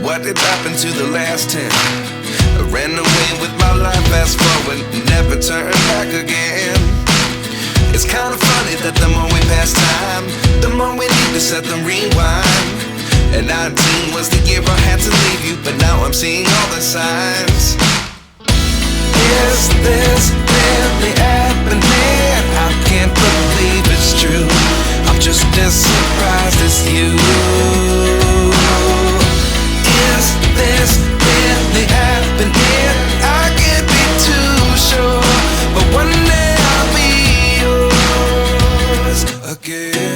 what did happen to the last 10? I ran away with my life, fast forward, never turn back again. It's kinda funny that the more we pass time, the more we need to set the rewind. And 19 was the year I had to leave you, but now I'm seeing all the signs. Is this really happening? I can't believe it's true. I'm just as surprised as you. Is this really happening? I can't be too sure, but one day I'll be yours again.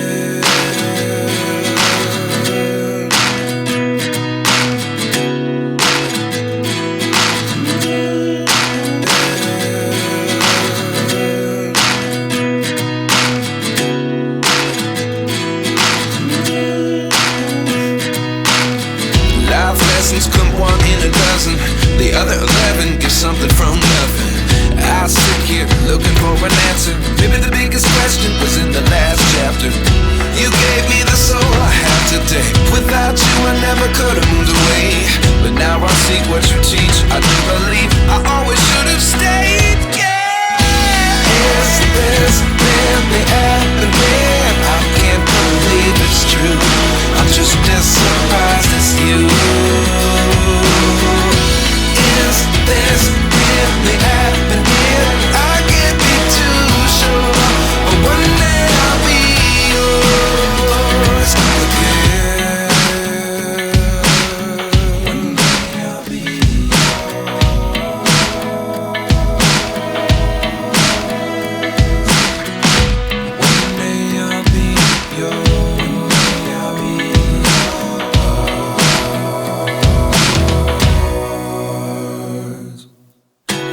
Come one in a dozen, the other 11 get something from nothing. I sit here looking for an answer. Maybe the biggest question was in the last chapter. You gave me the soul I have today. Without you I never could have moved away. But now I see what you teach. I do believe I always should have stayed. Yeah. Is this really happening? I can't believe it's true. I'm just as surprised as you. Is this really happening? I can't be too sure, but one day I'll be yours again. One day I'll be yours. One day I'll be yours.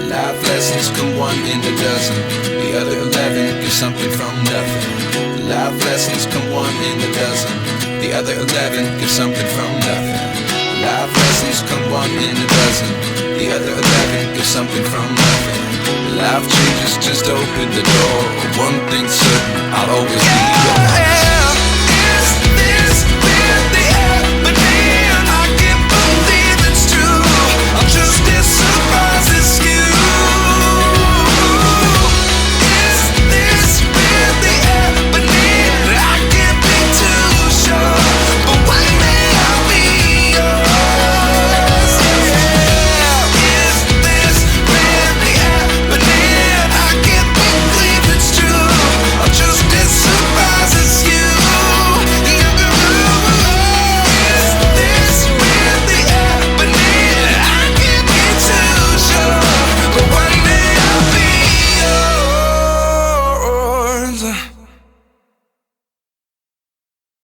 Life lessons come one in a dozen, the other 11 get something from nothing. Life lessons come one in a dozen, the other 11 get something from nothing. Life lessons come one in a dozen, the other 11 get something from nothing. Life changes just open the door. One thing's certain, I'll always be yours.